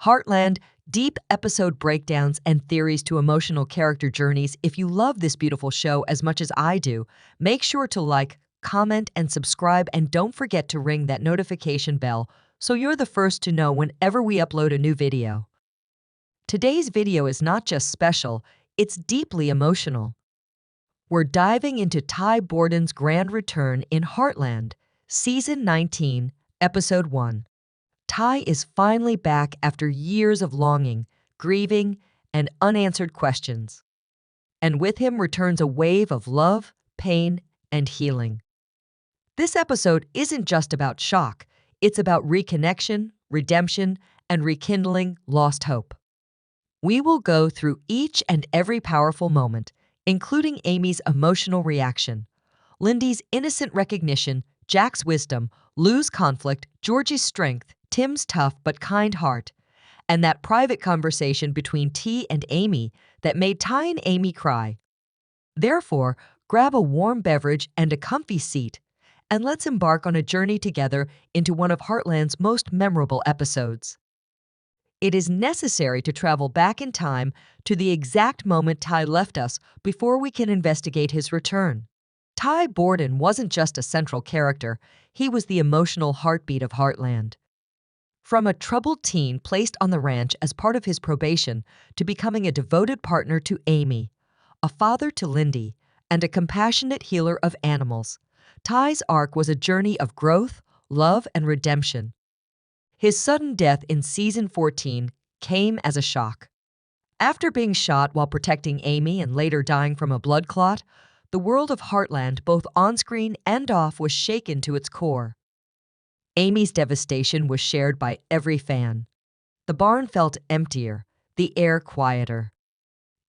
Heartland, deep episode breakdowns and theories to emotional character journeys. If you love this beautiful show as much as I do, make sure to like, comment, and subscribe, and don't forget to ring that notification bell so you're the first to know whenever we upload a new video. Today's video is not just special, it's deeply emotional. We're diving into Tai Borden's grand return in Heartland, Season 19, Episode 1. Tai is finally back after years of longing, grieving, and unanswered questions. And with him returns a wave of love, pain, and healing. This episode isn't just about shock, it's about reconnection, redemption, and rekindling lost hope. We will go through each and every powerful moment, including Amy's emotional reaction, Lindy's innocent recognition, Jack's wisdom, Lou's conflict, Georgie's strength, Tim's tough but kind heart, and that private conversation between Tai and Amy that made Tai and Amy cry. Therefore, grab a warm beverage and a comfy seat, and let's embark on a journey together into one of Heartland's most memorable episodes. It is necessary to travel back in time to the exact moment Tai left us before we can investigate his return. Tai Borden wasn't just a central character, he was the emotional heartbeat of Heartland. From a troubled teen placed on the ranch as part of his probation to becoming a devoted partner to Amy, a father to Lindy, and a compassionate healer of animals, Tai's arc was a journey of growth, love, and redemption. His sudden death in Season 14 came as a shock. After being shot while protecting Amy and later dying from a blood clot, the world of Heartland, both on-screen and off, was shaken to its core. Amy's devastation was shared by every fan. The barn felt emptier, the air quieter.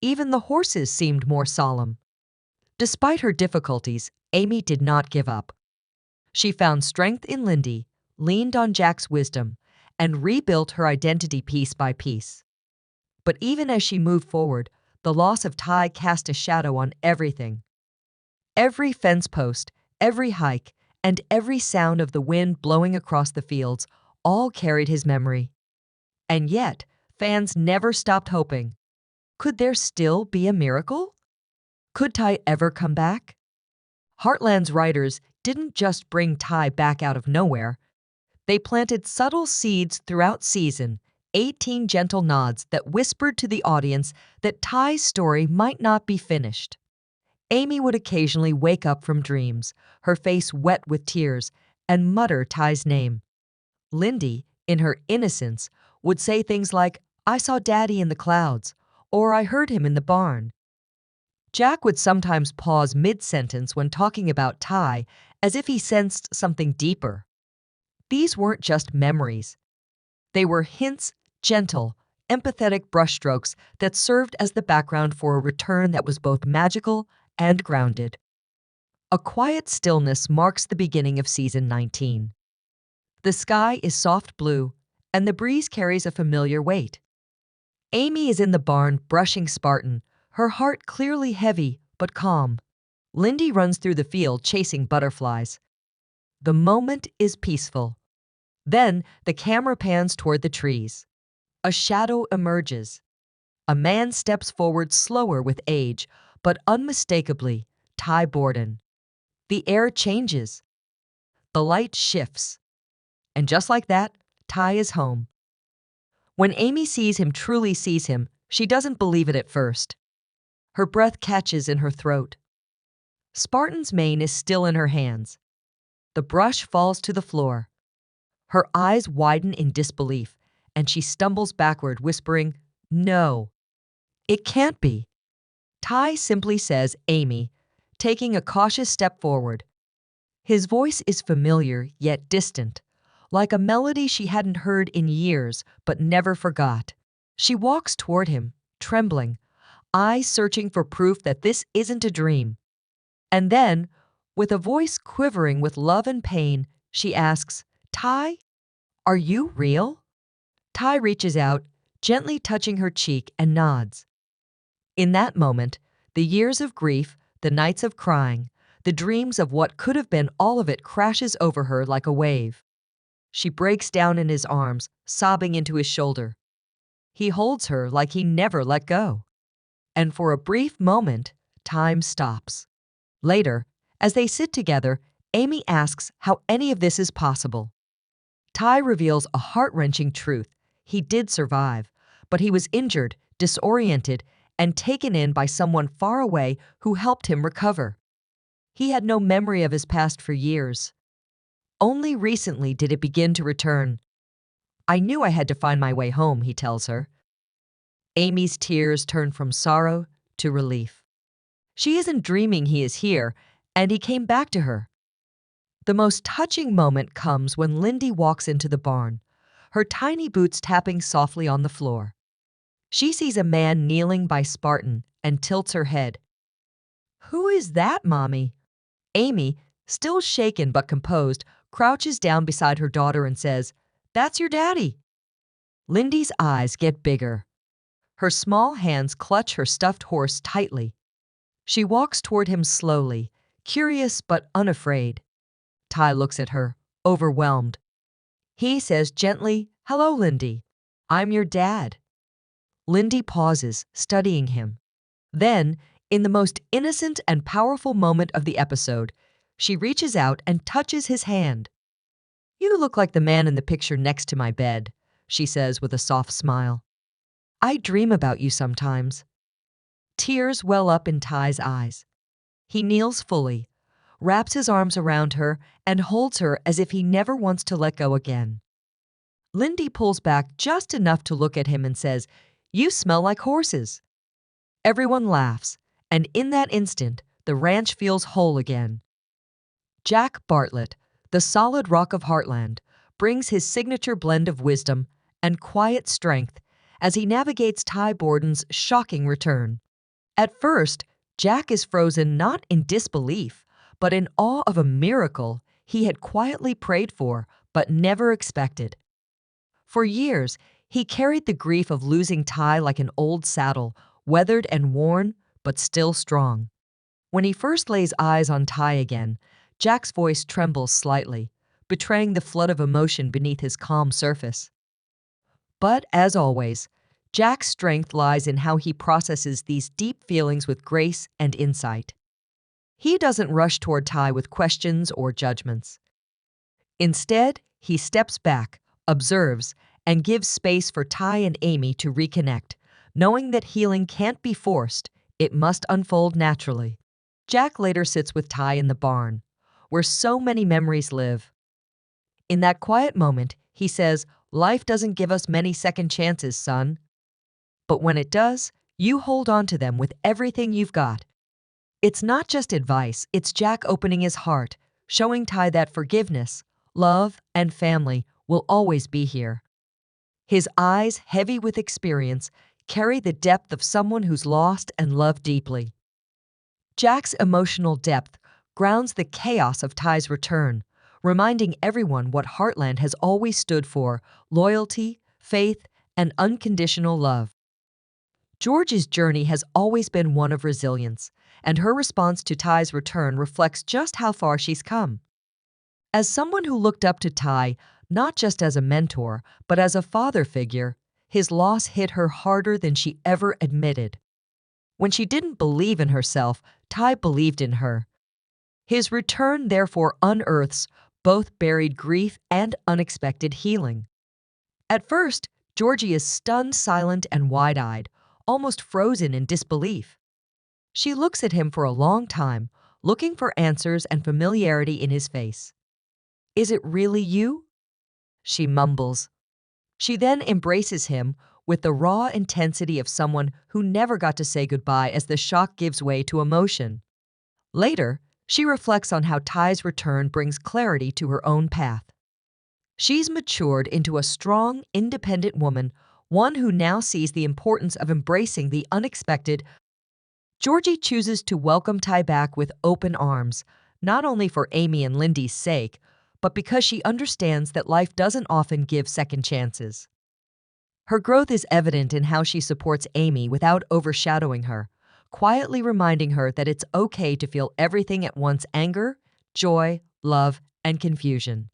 Even the horses seemed more solemn. Despite her difficulties, Amy did not give up. She found strength in Lindy, leaned on Jack's wisdom, and rebuilt her identity piece by piece. But even as she moved forward, the loss of Tai cast a shadow on everything. Every fence post, every hike, and every sound of the wind blowing across the fields all carried his memory. And yet, fans never stopped hoping. Could there still be a miracle? Could Tai ever come back? Heartland's writers didn't just bring Tai back out of nowhere. They planted subtle seeds throughout season, 18 gentle nods that whispered to the audience that Tai's story might not be finished. Amy would occasionally wake up from dreams, her face wet with tears, and mutter Tai's name. Lindy, in her innocence, would say things like, "I saw Daddy in the clouds," or "I heard him in the barn." Jack would sometimes pause mid-sentence when talking about Tai, as if he sensed something deeper. These weren't just memories. They were hints, gentle, empathetic brushstrokes that served as the background for a return that was both magical and grounded. A quiet stillness marks the beginning of Season 19. The sky is soft blue, and the breeze carries a familiar weight. Amy is in the barn brushing Spartan, her heart clearly heavy but calm. Lindy runs through the field chasing butterflies. The moment is peaceful. Then the camera pans toward the trees. A shadow emerges. A man steps forward slower with age, but unmistakably, Tai Borden. The air changes. The light shifts. And just like that, Tai is home. When Amy truly sees him, she doesn't believe it at first. Her breath catches in her throat. Spartan's mane is still in her hands. The brush falls to the floor. Her eyes widen in disbelief, and she stumbles backward, whispering, "No, it can't be." Tai simply says, "Amy," taking a cautious step forward. His voice is familiar yet distant, like a melody she hadn't heard in years but never forgot. She walks toward him, trembling, eyes searching for proof that this isn't a dream. And then, with a voice quivering with love and pain, she asks, "Tai, are you real?" Tai reaches out, gently touching her cheek, and nods. In that moment, the years of grief, the nights of crying, the dreams of what could have been, all of it crashes over her like a wave. She breaks down in his arms, sobbing into his shoulder. He holds her like he never let go. And for a brief moment, time stops. Later, as they sit together, Amy asks how any of this is possible. Tai reveals a heart-wrenching truth. He did survive, but he was injured, disoriented, and taken in by someone far away who helped him recover. He had no memory of his past for years. Only recently did it begin to return. I knew I had to find my way home, he tells her. Amy's tears turn from sorrow to relief. She isn't dreaming he is here, and he came back to her. The most touching moment comes when Lindy walks into the barn, her tiny boots tapping softly on the floor. She sees a man kneeling by Spartan and tilts her head. "Who is that, Mommy?" Amy, still shaken but composed, crouches down beside her daughter and says, "That's your daddy." Lindy's eyes get bigger. Her small hands clutch her stuffed horse tightly. She walks toward him slowly, curious but unafraid. Tai looks at her, overwhelmed. He says gently, "Hello, Lindy. I'm your dad." Lindy pauses, studying him. Then, in the most innocent and powerful moment of the episode, she reaches out and touches his hand. "You look like the man in the picture next to my bed," she says with a soft smile. "I dream about you sometimes." Tears well up in Tai's eyes. He kneels fully, wraps his arms around her, and holds her as if he never wants to let go again. Lindy pulls back just enough to look at him and says, "You smell like horses." Everyone laughs, and in that instant, the ranch feels whole again. Jack Bartlett, the solid rock of Heartland, brings his signature blend of wisdom and quiet strength as he navigates Tai Borden's shocking return. At first, Jack is frozen not in disbelief, but in awe of a miracle he had quietly prayed for but never expected. For years, he carried the grief of losing Tai like an old saddle, weathered and worn, but still strong. When he first lays eyes on Tai again, Jack's voice trembles slightly, betraying the flood of emotion beneath his calm surface. But, as always, Jack's strength lies in how he processes these deep feelings with grace and insight. He doesn't rush toward Tai with questions or judgments. Instead, he steps back, observes, and gives space for Tai and Amy to reconnect, knowing that healing can't be forced, it must unfold naturally. Jack later sits with Tai in the barn, where so many memories live. In that quiet moment, he says, "Life doesn't give us many second chances, son. But when it does, you hold on to them with everything you've got." It's not just advice, it's Jack opening his heart, showing Tai that forgiveness, love, and family will always be here. His eyes, heavy with experience, carry the depth of someone who's lost and loved deeply. Jack's emotional depth grounds the chaos of Tai's return, reminding everyone what Heartland has always stood for: loyalty, faith, and unconditional love. Georgie's journey has always been one of resilience, and her response to Tai's return reflects just how far she's come. As someone who looked up to Tai, not just as a mentor, but as a father figure, his loss hit her harder than she ever admitted. When she didn't believe in herself, Tai believed in her. His return therefore unearths both buried grief and unexpected healing. At first, Georgie is stunned, silent, and wide-eyed, almost frozen in disbelief. She looks at him for a long time, looking for answers and familiarity in his face. "Is it really you?" she mumbles. She then embraces him with the raw intensity of someone who never got to say goodbye as the shock gives way to emotion. Later, she reflects on how Tai's return brings clarity to her own path. She's matured into a strong, independent woman, one who now sees the importance of embracing the unexpected. Georgie chooses to welcome Tai back with open arms, not only for Amy and Lindy's sake, but because she understands that life doesn't often give second chances. Her growth is evident in how she supports Amy without overshadowing her, quietly reminding her that it's okay to feel everything at once: anger, joy, love, and confusion.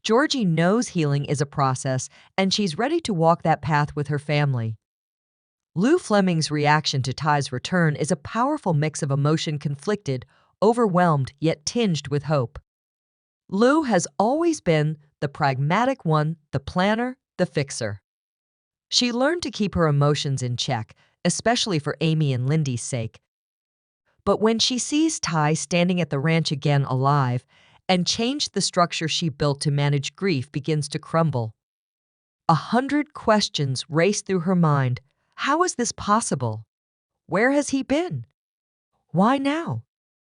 Georgie knows healing is a process, and she's ready to walk that path with her family. Lou Fleming's reaction to Ty's return is a powerful mix of emotion conflicted, overwhelmed, yet tinged with hope. Lou has always been the pragmatic one, the planner, the fixer. She learned to keep her emotions in check, especially for Amy and Lindy's sake. But when she sees Ty standing at the ranch again alive, and changed the structure she built to manage grief begins to crumble. 100 questions race through her mind. How is this possible? Where has he been? Why now?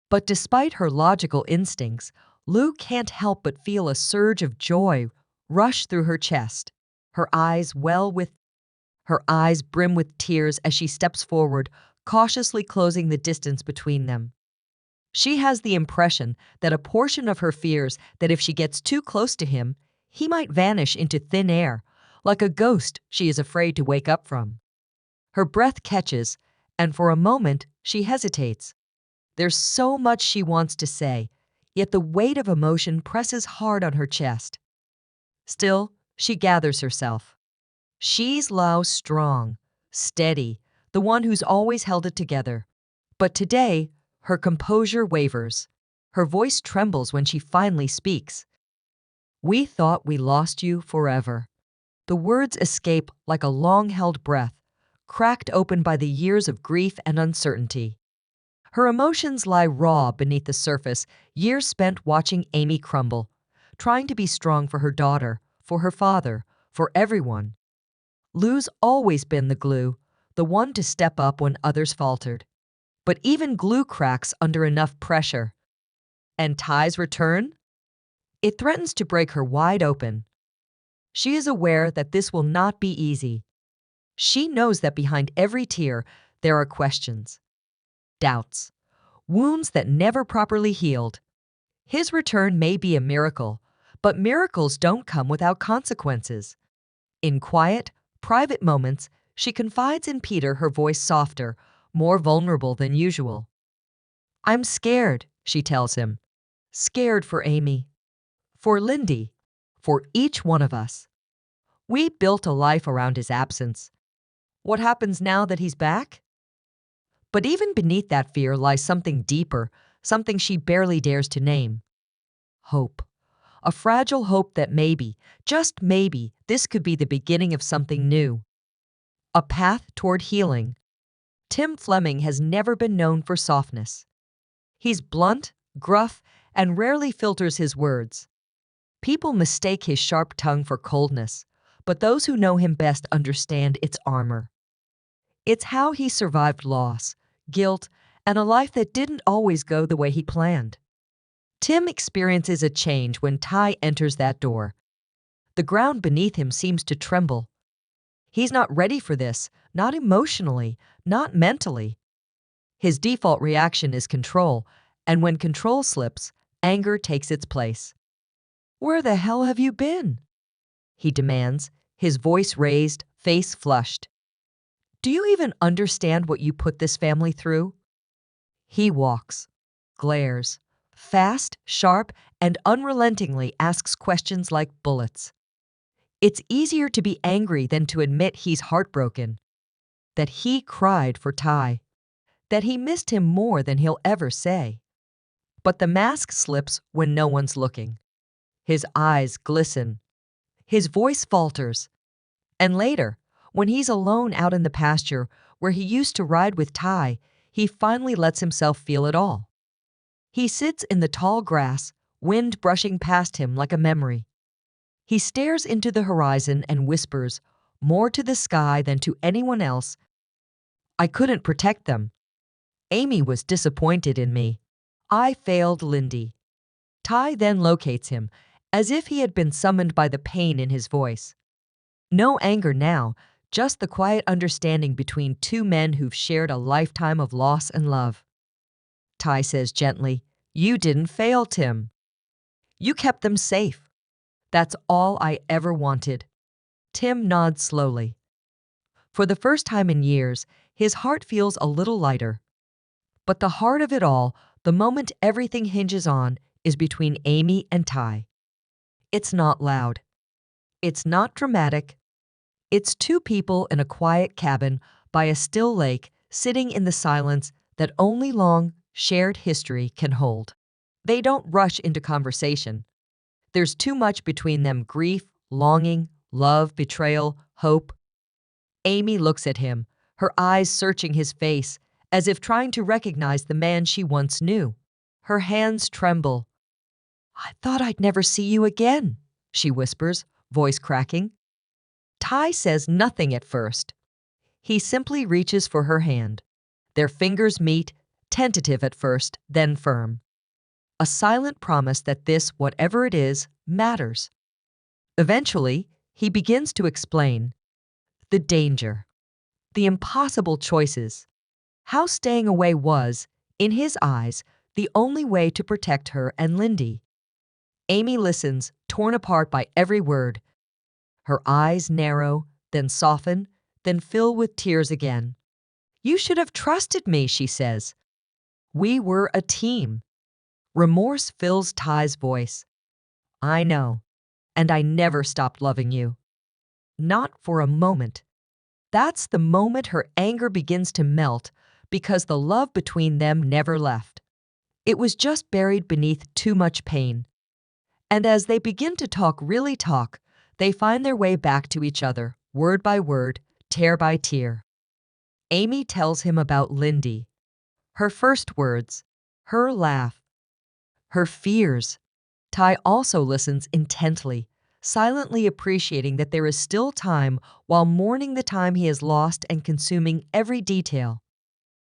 But despite her logical instincts, Lou can't help but feel a surge of joy rush through her chest. Her eyes brim with tears as she steps forward, cautiously closing the distance between them. She has the impression that a portion of her fears that if she gets too close to him, he might vanish into thin air, like a ghost she is afraid to wake up from. Her breath catches, and for a moment she hesitates. There's so much she wants to say, yet the weight of emotion presses hard on her chest. Still, she gathers herself. She's Lau's strong, steady, the one who's always held it together. But today, her composure wavers. Her voice trembles when she finally speaks. "We thought we lost you forever." The words escape like a long-held breath, cracked open by the years of grief and uncertainty. Her emotions lie raw beneath the surface, years spent watching Amy crumble, trying to be strong for her daughter, for her father, for everyone. Lou's always been the glue, the one to step up when others faltered. But even glue cracks under enough pressure. And Ty's return? It threatens to break her wide open. She is aware that this will not be easy. She knows that behind every tear, there are questions, doubts, wounds that never properly healed. His return may be a miracle, but miracles don't come without consequences. In quiet, private moments, she confides in Peter, her voice softer, more vulnerable than usual. "I'm scared," she tells him. "Scared for Amy. For Lindy. For each one of us. We built a life around his absence. What happens now that he's back?" But even beneath that fear lies something deeper, something she barely dares to name. Hope. A fragile hope that maybe, just maybe, this could be the beginning of something new. A path toward healing. Tim Fleming has never been known for softness. He's blunt, gruff, and rarely filters his words. People mistake his sharp tongue for coldness, but those who know him best understand its armor. It's how he survived loss, guilt, and a life that didn't always go the way he planned. Tim experiences a change when Ty enters that door. The ground beneath him seems to tremble. He's not ready for this, not emotionally, not mentally. His default reaction is control, and when control slips, anger takes its place. "Where the hell have you been?" he demands, his voice raised, face flushed. "Do you even understand what you put this family through?" He walks, glares, fast, sharp, and unrelentingly asks questions like bullets. It's easier to be angry than to admit he's heartbroken, that he cried for Ty, that he missed him more than he'll ever say. But the mask slips when no one's looking. His eyes glisten. His voice falters. And later, when he's alone out in the pasture where he used to ride with Ty, he finally lets himself feel it all. He sits in the tall grass, wind brushing past him like a memory. He stares into the horizon and whispers, more to the sky than to anyone else, "I couldn't protect them. Amy was disappointed in me. I failed Lindy." Ty then locates him, as if he had been summoned by the pain in his voice. No anger now, just the quiet understanding between two men who've shared a lifetime of loss and love. Ty says gently, "You didn't fail, Tim. You kept them safe. That's all I ever wanted." Tim nods slowly. For the first time in years, his heart feels a little lighter. But the heart of it all, the moment everything hinges on, is between Amy and Ty. It's not loud. It's not dramatic. It's two people in a quiet cabin by a still lake sitting in the silence that only long, shared history can hold. They don't rush into conversation. There's too much between them: grief, longing, love, betrayal, hope. Amy looks at him, her eyes searching his face, as if trying to recognize the man she once knew. Her hands tremble. "I thought I'd never see you again," she whispers, voice cracking. Tai says nothing at first. He simply reaches for her hand. Their fingers meet, tentative at first, then firm. A silent promise that this, whatever it is, matters. Eventually, he begins to explain the danger, the impossible choices, how staying away was, in his eyes, the only way to protect her and Lindy. Amy listens, torn apart by every word. Her eyes narrow, then soften, then fill with tears again. "You should have trusted me," she says. "We were a team." Remorse fills Tai's voice. "I know, and I never stopped loving you." Not for a moment. That's the moment her anger begins to melt, because the love between them never left. It was just buried beneath too much pain. And as they begin to talk, really talk, they find their way back to each other, word by word, tear by tear. Amy tells him about Lindy. Her first words, her laugh, her fears. Tai also listens intently, silently appreciating that there is still time while mourning the time he has lost and consuming every detail.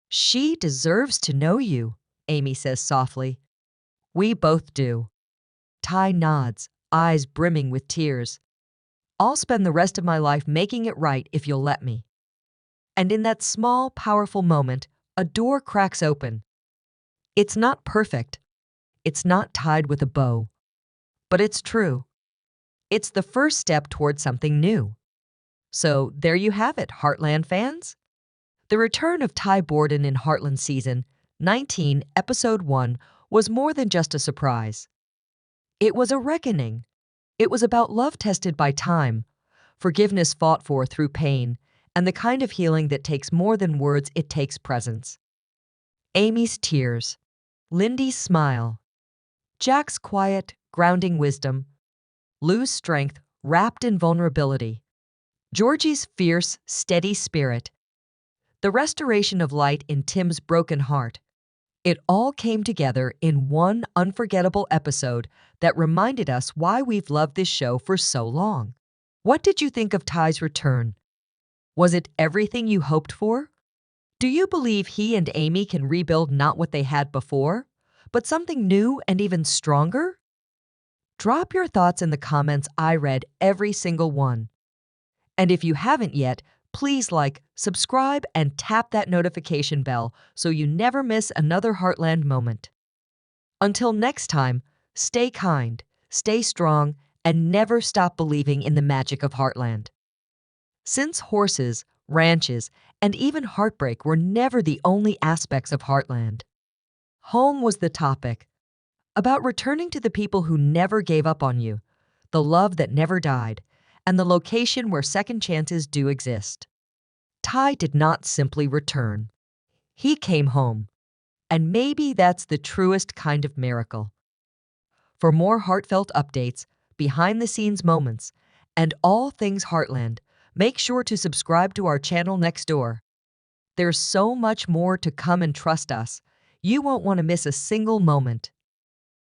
"She deserves to know you," Amy says softly. "We both do." Tai nods, eyes brimming with tears. "I'll spend the rest of my life making it right if you'll let me." And in that small, powerful moment, a door cracks open. It's not perfect. It's not tied with a bow. But it's true. It's the first step toward something new. So there you have it, Heartland fans. The return of Tai Borden in Heartland Season 19, Episode 1 was more than just a surprise. It was a reckoning. It was about love tested by time, forgiveness fought for through pain, and the kind of healing that takes more than words, it takes presence. Amy's tears, Lindy's smile, Jack's quiet, grounding wisdom, Lou's strength wrapped in vulnerability, Georgie's fierce, steady spirit, the restoration of light in Tim's broken heart. It all came together in one unforgettable episode that reminded us why we've loved this show for so long. What did you think of Ty's return? Was it everything you hoped for? Do you believe he and Amy can rebuild not what they had before, but something new and even stronger? Drop your thoughts in the comments. I read every single one. And if you haven't yet, please like, subscribe, and tap that notification bell so you never miss another Heartland moment. Until next time, stay kind, stay strong, and never stop believing in the magic of Heartland. Since horses, ranches, and even heartbreak were never the only aspects of Heartland, home was the topic, about returning to the people who never gave up on you, the love that never died, and the location where second chances do exist. Tai did not simply return. He came home. And maybe that's the truest kind of miracle. For more heartfelt updates, behind-the-scenes moments, and all things Heartland, make sure to subscribe to our channel next door. There's so much more to come, and trust us, you won't want to miss a single moment.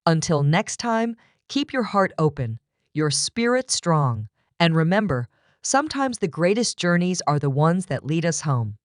Until next time, keep your heart open, your spirit strong, and remember, sometimes the greatest journeys are the ones that lead us home.